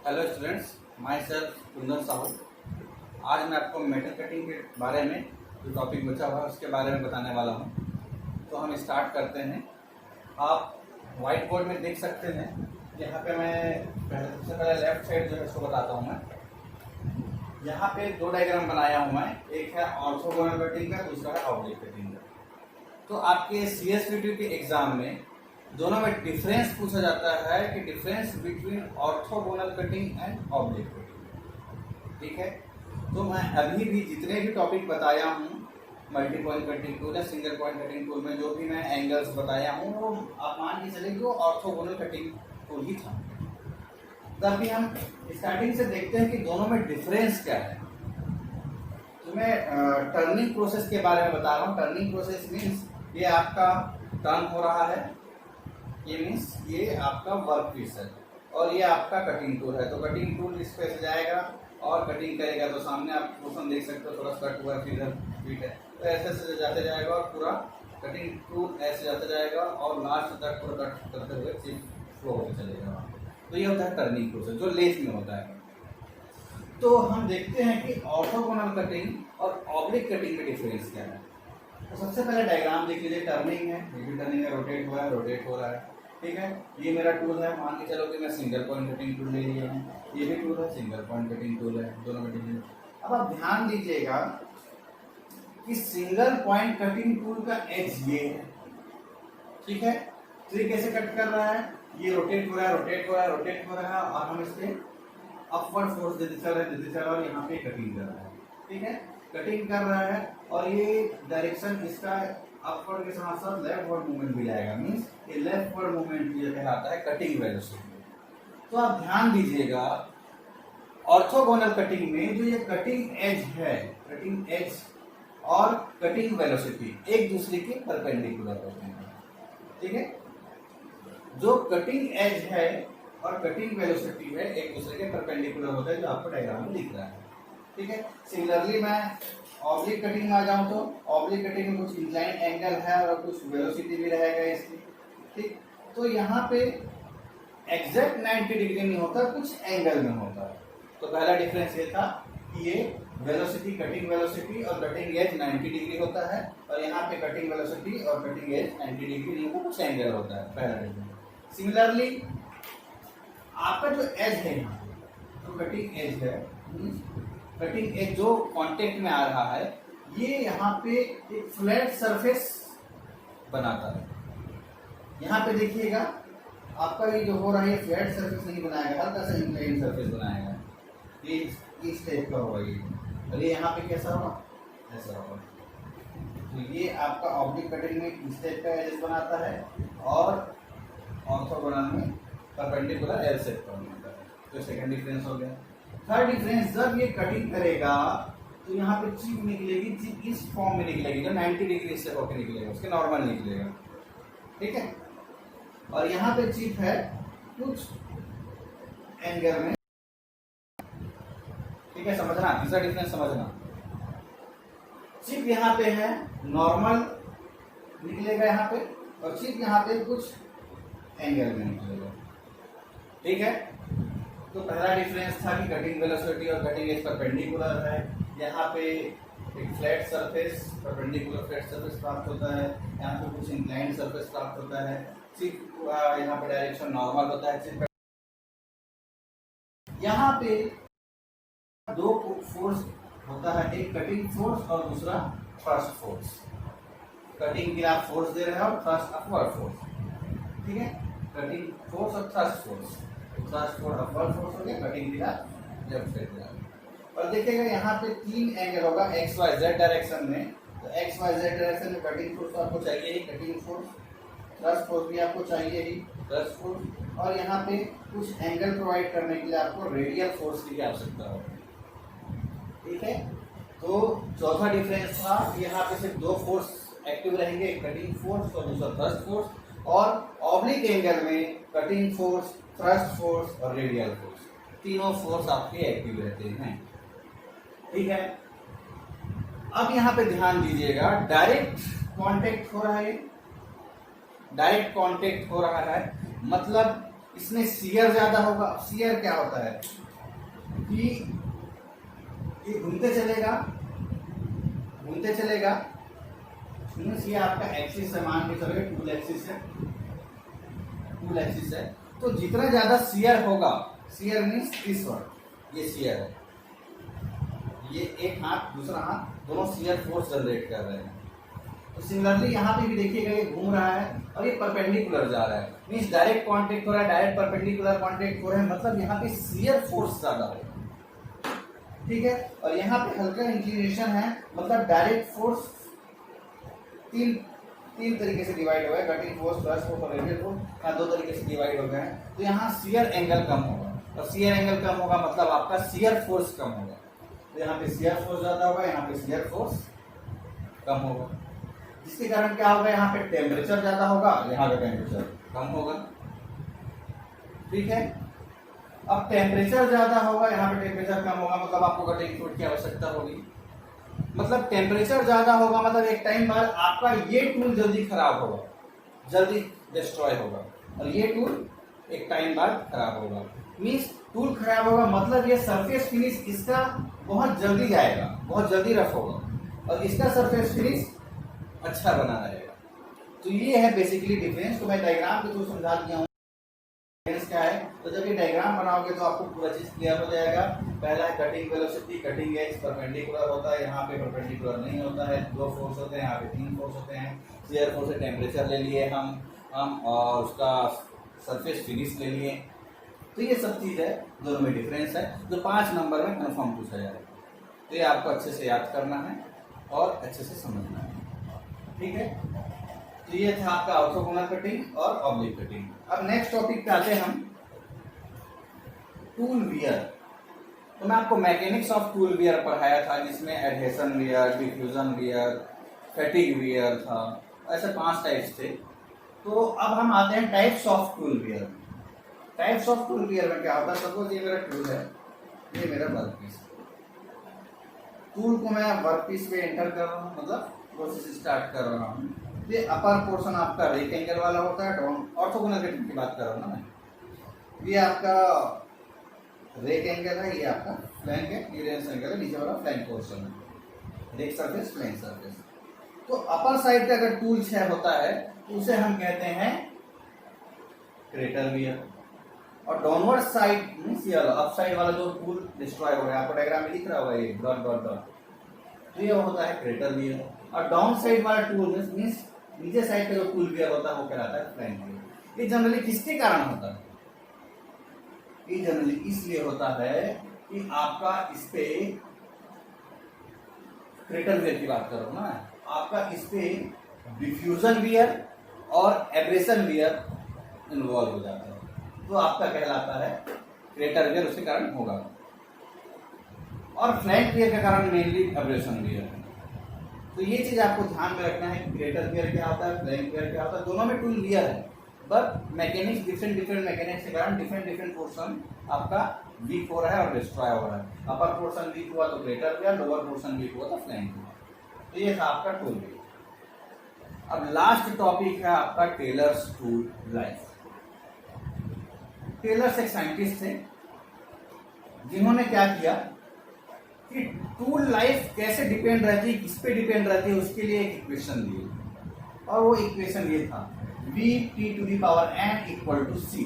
Hello students, my self Kundan Sahu. आज मैं आपको मेटल कटिंग के बारे में जो टॉपिक बचा हुआ है उसके बारे में बताने वाला हूँ। तो हम स्टार्ट करते हैं। आप वाइट बोर्ड में देख सकते हैं। यहाँ पे मैं सबसे पहले लेफ्ट साइड जो है उसको बताता हूँ। मैं यहाँ पे दो डायग्राम बनाया हूँ मैं, एक है ऑर्थोगोनल कटिंग का, दूसरा है ऑब्लिक कटिंग का। तो आपके CSVT के एग्जाम में दोनों में डिफरेंस पूछा जाता है कि difference between orthogonal cutting and oblique cutting. ठीक है, तो मैं अभी भी जितने भी टॉपिक बताया हूँ, मल्टी पॉइंट कटिंग टूल या सिंगल पॉइंट कटिंग टूल में जो भी मैं एंगल्स बताया हूँ वो आप मान के चले जो ऑर्थोगोनल कटिंग टूल ही था। तो अभी हम स्टार्टिंग से देखते हैं कि दोनों में डिफरेंस क्या है। तो मैं टर्निंग प्रोसेस के बारे में बता रहा हूँ। टर्निंग प्रोसेस मीन्स ये आपका टर्न हो रहा है, ये मीन्स ये आपका वर्क पीस है और ये आपका कटिंग टूल है। तो कटिंग टूल इस पे से जाएगा और कटिंग करेगा। तो सामने आप पोर्शन देख सकते हो, थोड़ा कट हुआ फिर फिट है, तो ऐसे जाते जाएगा और पूरा कटिंग टूल ऐसे जाते जाएगा और लास्ट तक पूरा कट करते हुए चिप फ्लो होते चलेगा। तो ये होता है टर्निंग प्रोसेस जो लेस में होता है। तो हम देखते हैं कि ऑर्थोगोनल कटिंग और ऑब्लिक कटिंग में डिफरेंस क्या है। तो सबसे पहले डायग्राम देख लीजिए। टर्निंग है, ये भी टर्निंग है, रोटेट हुआ है, रोटेट हो रहा है। ठीक है, ये मेरा टूल है। मान के चलो कि मैं सिंगल पॉइंट कटिंग टूल ले लिया हूँ, ये भी टूल है, सिंगल पॉइंट कटिंग टूल है, दोनों में डिफरेंस। अब आप ध्यान दीजिएगा कि सिंगल पॉइंट कटिंग टूल का एज ये है। ठीक है, तो ये कैसे कट कर रहा है, ये रोटेट हो रहा है, रोटेट हो रहा है, रोटेट हो रहा है और हम इस पे अपवर्ड फोर्स देते चल रहे हैं और यहाँ पे कटिंग कर रहा है। ठीक है, कटिंग कर रहा है और ये डायरेक्शन इसका अपवर्ड के साथ साथ लेफ्टवर्ड मूवमेंट भी जाएगा। मींस ये लेफ्टवर्ड मूवमेंट ये कहलाता है कटिंग वेलोसिटी। तो आप ध्यान दीजिएगा ऑर्थोगोनल कटिंग में जो ये कटिंग एज है, कटिंग एज और कटिंग वेलोसिटी एक दूसरे के परपेंडिकुलर होते हैं। ठीक है, जो कटिंग एज है और कटिंग वेलोसिटी है एक दूसरे के परपेंडिकुलर होता है, जो आपको डायग्राम में दिख रहा है। ठीक है, सिमिलरली मैं ऑब्लिक कटिंग में आ जाऊं तो ऑब्लिक कटिंग में कुछ इंक्लाइन एंगल है और कुछ वेलोसिटी भी रहेगा इसकी। ठीक, तो यहाँ पे एग्जैक्ट 90 डिग्री नहीं होता, कुछ एंगल में होता है। तो पहला डिफरेंस ये था कि ये वेलोसिटी, कटिंग वेलोसिटी और कटिंग एज 90 डिग्री होता है और यहाँ पे कटिंग वेलोसिटी और कटिंग एज 90 डिग्री नहीं होता, कुछ एंगल होता है। पहला डिफरेंस। सिमिलरली आपका जो एज है यहाँ तो कटिंग एज है, कटिंग एज जो कांटेक्ट में आ रहा है ये यहाँ पे एक फ्लैट सरफेस बनाता है। यहाँ पे देखिएगा आपका ये जो हो रहा है ये फ्लैट सरफेस नहीं बनाएगा, हल्का सा इंक्लाइन सरफेस बनाएगा। ये इस टाइप का होगा ये, और ये यहाँ पे कैसा होगा, ऐसा होगा। तो ये आपका ऑब्लिक कटिंग में इस टाइप का एज बनाता है और ऑर्थोगोनल में परपेंडिकुलर एल शेप का बनाता है। तो सेकंड डिफरेंस हो गया। थर्ड डिफरेंस, जब ये कटिंग करेगा तो यहाँ पे चिप निकलेगी, चिप इस फॉर्म में निकलेगी जो 90 डिग्री से होकर निकलेगा, उसके नॉर्मल निकलेगा। ठीक है, और यहाँ पे चिप है कुछ एंगल में। ठीक है, समझना, तीसरा डिफरेंस समझना। चिप यहाँ पे है, नॉर्मल निकलेगा यहाँ पे, और चिप यहाँ पे कुछ एंगल में निकलेगा। ठीक है, तो पहला डिफरेंस था कि कटिंग वेलोसिटी और कटिंग एज परपेंडिकुलर है। यहाँ पे एक flat surface, perpendicular flat surface प्राप्त होता है, यहाँ पे कुछ इंक्लाइंड सरफेस प्राप्त होता है। सिर्फ यहाँ पे डायरेक्शन नॉर्मल होता है। सिर्फ यहाँ पे दो फोर्स होता है, एक कटिंग फोर्स और दूसरा थ्रस्ट फोर्स। कटिंग के आप फोर्स दे रहे हो और थ्रस्ट अपवर्ड फोर्स। ठीक है, कटिंग फोर्स और thrust force. Thrust force upward force हो गया, कटिंग दिया लेफ्ट साइड दिया। और देखिएगा यहाँ पे तीन एंगल होगा एक्स वाई जेड डायरेक्शन में। तो एक्स वाई जेड डायरेक्शन में कटिंग फोर्स तो आपको चाहिए ही, कटिंग फोर्स, थ्रस्ट फोर्स भी आपको चाहिए ही, थ्रस्ट फोर्स, और यहाँ पे कुछ एंगल प्रोवाइड करने के लिए आपको रेडियल फोर्स की आवश्यकता होगी। ठीक है, तो चौथा डिफरेंस था यहाँ पे सिर्फ दो फोर्स एक्टिव रहेंगे, एक कटिंग फोर्स और दूसरा थ्रस्ट फोर्स, और ऑब्लिक एंगल में कटिंग फोर्स, थ्रस्ट फोर्स और रेडियल फोर्स, तीनों फोर्स आपके एक्टिव रहते हैं। ठीक है, अब यहाँ पे ध्यान दीजिएगा, डायरेक्ट कांटेक्ट हो रहा है, डायरेक्ट कांटेक्ट हो रहा है, मतलब इसमें शियर ज्यादा होगा। शियर क्या होता है कि ये घूमते चलेगा मीन्स ये आपका एक्सिस है, मान के चलोगे टूल एक्सिस है, तो जितना ज्यादा शियर होगा, शियर मीन्स इस वर्ड, ये शियर है, ये एक हाथ दूसरा हाथ दोनों शियर फोर्स जनरेट कर रहे हैं। तो सिमिलरली यहाँ पे भी देखिएगा ये घूम रहा है और ये परपेंडिकुलर जा रहा है, मीन्स डायरेक्ट कांटेक्ट हो रहा है, डायरेक्ट परपेंडिकुलर कांटेक्ट हो रहा है, मतलब यहाँ पे शियर फोर्स ज्यादा है, ठीक है। और यहाँ पे हल्का इंक्लिनेशन है, मतलब डायरेक्ट फोर्स तीन तरीके से डिवाइड हुआ है, कटिंग फोर्स, प्लस फोर्स और रेडियल फोर्स, यहाँ 2 तरीके से डिवाइड हो गए हैं। तो यहाँ शियर एंगल कम होगा, और शियर एंगल कम होगा मतलब आपका शियर फोर्स कम होगा। तो यहाँ पे शियर फोर्स ज्यादा होगा, यहाँ पे शियर फोर्स कम होगा, जिसके कारण क्या होगा, यहाँ पे टेम्परेचर ज्यादा होगा, यहाँ पे टेम्परेचर कम होगा, ठीक है। अब टेम्परेचर ज्यादा होगा, यहाँ पे टेम्परेचर कम होगा, मतलब आपको कटिंग फ्लूइड की आवश्यकता होगी। मतलब टेम्परेचर ज्यादा होगा मतलब एक टाइम बाद आपका ये टूल जल्दी खराब होगा, जल्दी डिस्ट्रॉय होगा, और ये टूल एक टाइम बाद खराब होगा। मीन्स टूल खराब होगा मतलब ये सरफेस फिनिश इसका बहुत जल्दी जाएगा, बहुत जल्दी रफ होगा, और इसका सरफेस फिनिश अच्छा बना रहेगा। तो ये है बेसिकली डिफरेंस। तो मैं डायग्राम के थ्रू समझा दिया हूँ डिफरेंस क्या है। तो जब ये डायग्राम बनाओगे तो आपको पूरा चीज क्लियर हो जाएगा। पहला है cutting velocity, cutting edge perpendicular होता है, यहाँ पे परपेंडिकुलर नहीं होता है, 2 फोर्स होते हैं, यहाँ पे 3 फोर्स होते हैं। शियर फोर्स से टेम्परेचर ले लिए हम और उसका सरफेस फिनिश ले लिए। तो ये सब चीज है, दोनों में डिफरेंस है, जो 5 नंबर में कन्फर्म पूछा जाएगा। तो ये आपको अच्छे से याद करना है और अच्छे से समझना है, ठीक है। तो ये था आपका ऑर्थोगोनल कटिंग और ऑब्लिक कटिंग। अब नेक्स्ट टॉपिक पे आते हैं हम, टूल वियर। तो मैं आपको मैकेनिक्स ऑफ टूल वियर पढ़ाया था, जिसमें adhesion wear, diffusion wear, fatigue wear था, ऐसे 5 टाइप्स थे। तो अब हम आते हैं types of tool wear. Types of tool wear में क्या होता है, सपोज ये मेरा टूल है, ये मेरा वर्कपीस, टूल को मैं वर्कपीस पे एंटर कर रहा हूँ, मतलब प्रोसेस स्टार्ट कर रहा हूँ। ये अपर पोर्शन आपका रेक एंगल वाला होता है, डाउन ऑर्थोगोनल कटिंग की बात कर रहा हूँ ना मैं। ये आपका रेक एंगल है, ये आपका फ्लैंक है, ये रेंस एंगल है, नीचे वाला फ्लैंक पोर्शन है, रेक सरफेस, फ्लैंक सरफेस। तो अपर साइड का अगर टूल 6 होता है तो उसे हम कहते हैं क्रेटर वियर, और डाउनवर्ड साइड मींस ये अप साइड वाला जो टूल डिस्ट्रॉय हो रहा है, आपको डायग्राम में दिख रहा होगा ये डॉट डॉट डॉट, तो ये होता है क्रेटर वियर। और डाउन साइड वाला टूल मींस नीचे साइड का जो टूल वियर होता है वो कहलाता है फ्लैंक वियर। ये जनरली किसके कारण होता है, ये जनरली इसलिए होता है कि आपका इस पे क्रेटर वियर की बात करो ना, आपका इस पे डिफ्यूजन वियर और एब्रेशन वियर इन्वॉल्व हो जाता है, तो आपका कहलाता है क्रेटर वियर, उसके कारण होगा। और फ्लैंक वियर के कारण मेनली एब्रेशन वियर। तो ये चीज आपको ध्यान में रखना है, क्रेटर वियर क्या होता है, फ्लैंक वियर क्या होता है, दोनों में टूल वियर है, बट मैकेनिक्स डिफरेंट मैकेनिक्स के कारण डिफरेंट पोर्शन आपका वीक हो रहा है और डिस्ट्रॉय हो रहा है। अपर पोर्शन वीक हुआ तो crater wear, lower portion weak हुआ तो फ्लैंक वियर। तो ये था आपका टूल वियर। अब लास्ट टॉपिक है आपका टेलर्स टूल लाइफ। टेलर्स एक साइंटिस्ट थे जिन्होंने क्या किया कि टूल लाइफ कैसे डिपेंड रहती है, किस पे डिपेंड रहती है, उसके लिए एक इक्वेशन दी, और वो इक्वेशन ये था Vt⁴ c।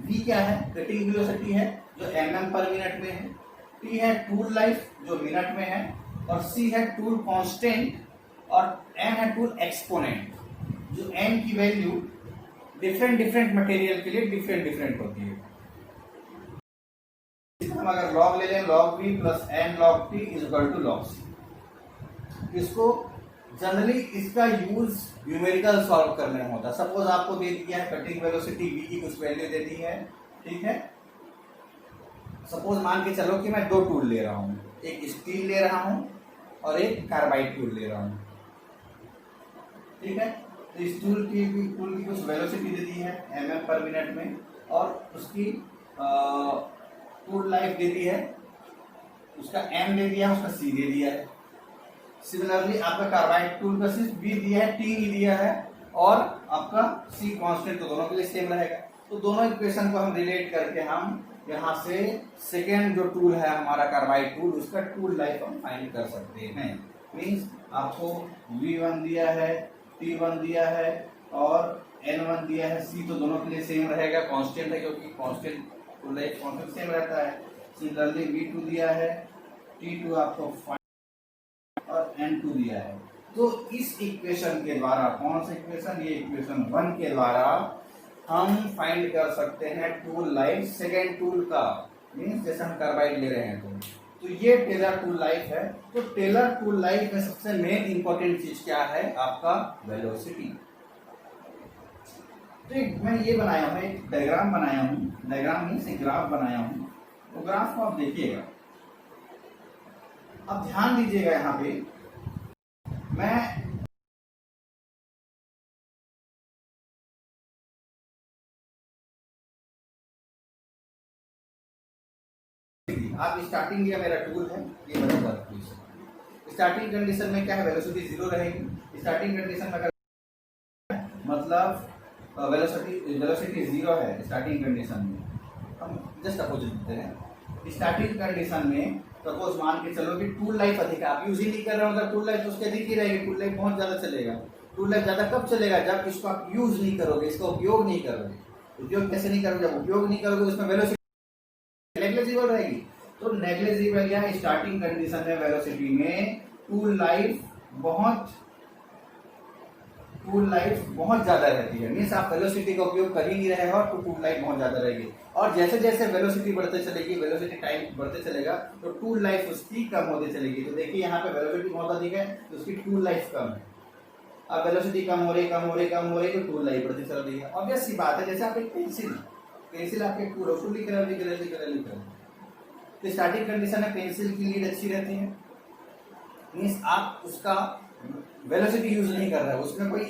V क्या है, कटिंग वेलोसिटी है जो mm पर मिनट में है, T है टूल लाइफ जो मिनट में है, और C है टूल कांस्टेंट, और M है टूल एक्सपोनेंट, जो M की वैल्यू डिफरेंट मटेरियल के लिए डिफरेंट होती है। हम अगर लॉग ले लें, log V plus n log T is equal to log C। इसको जनरली इसका यूज न्यूमेरिकल सॉल्व करने में होता है। सपोज आपको दे दिया है कटिंग वेलोसिटी V की कुछ वैल्यू दे दी है, ठीक है। सपोज मान के चलो कि मैं 2 टूल ले रहा हूँ, एक स्टील ले रहा हूँ और एक कार्बाइड टूल ले रहा हूँ, ठीक है। तो इस टूल की कुछ वेलोसिटी दे दी है mm पर मिनट में, और उसकी टूल लाइफ दे दी है, उसका m दे दिया है, उसका c दे दिया है। सिमिलरली आपका कार्बाइड टूल का सिर्फ b दिया है, t नहीं दिया है, और आपका c कांस्टेंट, तो दोनों के लिए सेम रहेगा। तो दोनों इक्वेशन को हम रिलेट करके हम यहाँ से सेकेंड जो टूल है हमारा कार्बाइड टूल, उसका टूल लाइफ हम फाइंड कर सकते हैं। मीन्स आपको V1 दिया है, T1 दिया है और N1 दिया है, C तो दोनों के लिए सेम रहेगा, कांस्टेंट है क्योंकि constant tool life constant same रहता है। सिमिलरली V2 दिया है, T2 आपको और N2 दिया है। तो इस इक्वेशन के द्वारा, कौन सा इक्वेशन, ये इक्वेशन 1 के द्वारा हम फाइंड कर सकते हैं टूल लाइफ सेकेंड टूल का। मीन्स जैसे हम कार्बाइड ले रहे हैं तो ये टेलर टूल लाइफ है। तो टेलर टूल लाइफ में सबसे मेन इंपॉर्टेंट चीज क्या है, आपका वेलोसिटी। तो मैं ये बनाया हूं, एक डायग्राम बनाया हूं, डायग्राम मीन्स एक ग्राफ बनाया हूं। तो ग्राफ को आप देखिएगा, अब ध्यान दीजिएगा, यहाँ पे मैं आप स्टार्टिंग या मेरा टूल है, ये मेरा वर्क पीस है। स्टार्टिंग कंडीशन में क्या है, वेलोसिटी 0 रहेगी। स्टार्टिंग कंडीशन में अगर मतलब वेलोसिटी 0 है स्टार्टिंग कंडीशन में, हम जस्ट अपोजिट देते हैं। स्टार्टिंग कंडीशन में सपोज मान के चलो कि टूल लाइफ अधिक है, आप यूज ही नहीं कर रहे हो, अगर टूल लाइफ तो उसके अधिक ही रहेगी। टूल लाइफ बहुत ज्यादा चलेगा। टूल लाइफ ज्यादा कब चलेगा, जब इसको आप यूज नहीं करोगे, इसका उपयोग नहीं करोगे। उपयोग कैसे नहीं करोगे, जब उपयोग नहीं करोगे उसमें वेलोसिटी नेग्लिजिबल रहेगी। तो नेग्लिजिबल या स्टार्टिंग कंडीशन में वेलोसिटी में टूल लाइफ बहुत ज्यादा रहती है। मीन्स आप वेलोसिटी का उपयोग कर ही नहीं रहे हो तो टूल लाइफ बहुत ज्यादा रहेगी। और जैसे जैसे वेलोसिटी बढ़ते चलेगी, वेलोसिटी टाइम बढ़ते चलेगा, तो टूल लाइफ उसकी कम होती चलेगी। तो देखिए यहाँ पे वेलोसिटी बहुत अधिक है तो उसकी टूल लाइफ कम है। अब वेलोसिटी कम हो रही तो टूल लाइफ बढ़ती चल रही है। ऑब्वियस सी बात है, जैसे आप एक पेंसिल आपके टूल उसको लिख रहे हो, तो स्टार्टिंग कंडीशन में पेंसिल की लीड अच्छी रहती है। मीन्स आप उसका वेलोसिटी यूज नहीं कर रहे हो, उसमें कोई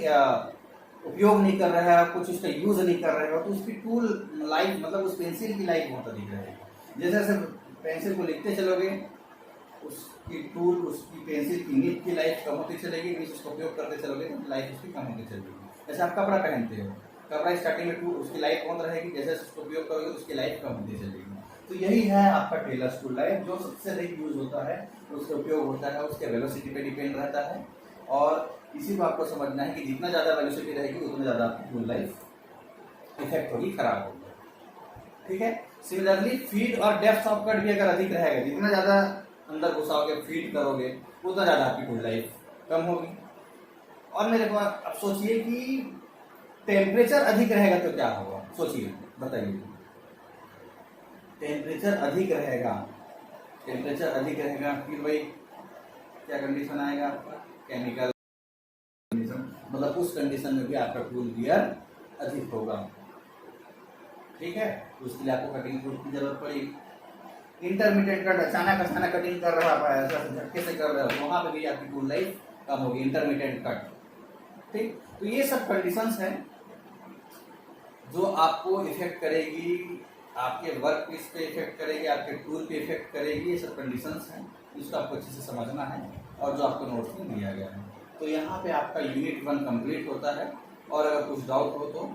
उपयोग नहीं कर रहे हो, कुछ उसका यूज नहीं कर रहे हो, तो उसकी टूल लाइफ मतलब उस पेंसिल की लाइफ बहुत अधिक रहेगी। जैसे जैसे पेंसिल को लिखते चलोगे, उसकी पेंसिल की नीब की लाइफ कम होती चलेगी। मीन्स उसका उपयोग करते चलोगे तो लाइफ उसकी कम होती चलेगी। जैसे आप कपड़ा पहनते हो, कपड़ा स्टार्टिंग में उसकी लाइफ बहुत रहेगी, जैसे उसका उपयोग करोगे तो उसकी लाइफ कम होती चलेगी। तो यही है आपका टेलर्स टूल लाइफ, जो सबसे अधिक यूज होता है, उसका उपयोग होता है, उसके वेलोसिटी पे डिपेंड रहता है। और इसी को आपको समझना है कि जितना ज़्यादा वेलोसिटी रहेगी उतना ज़्यादा आपकी टूल लाइफ इफेक्ट होगी, खराब होगी। ठीक है। सिमिलरली फीड और डेप्थ ऑफ कट भी अगर अधिक रहेगा, जितना ज़्यादा अंदर घुसाओगे, फीड करोगे, उतना ज़्यादा आपकी टूल लाइफ कम होगी। और मेरे को अब सोचिए कि टेम्परेचर अधिक रहेगा तो क्या होगा, सोचिए, बताइए। टेम्परेचर अधिक रहेगा फिर भाई क्या कंडीशन आएगा आपका, केमिकल कंडीशन। मतलब उस कंडीशन में भी आपका टूल गियर अधिक होगा। ठीक है। उसके लिए आपको कटिंग टूल की जरूरत पड़ेगी। इंटरमीडिएट कट, अचानक कटिंग कर रहा है, ऐसा झटके से कर रहे हो, तो वहां पे भी आपकी टूल लाइफ कम होगी, इंटरमीडिएट कट। ठीक। तो ये सब कंडीशंस हैं जो आपको इफेक्ट करेगी, आपके वर्क पीस पे इफेक्ट करेगी, आपके टूल पे इफेक्ट करेगी। ये सब कंडीशंस हैं जिसको आपको अच्छे से समझना है और जो आपको नोट्स में दिया गया है। तो यहाँ पे आपका यूनिट 1 कंप्लीट होता है। और अगर कुछ डाउट हो तो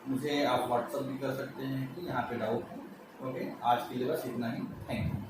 मुझे आप व्हाट्सअप भी कर सकते हैं कि यहाँ पे डाउट है। ओके, आज के लिए बस इतना ही। Thank you.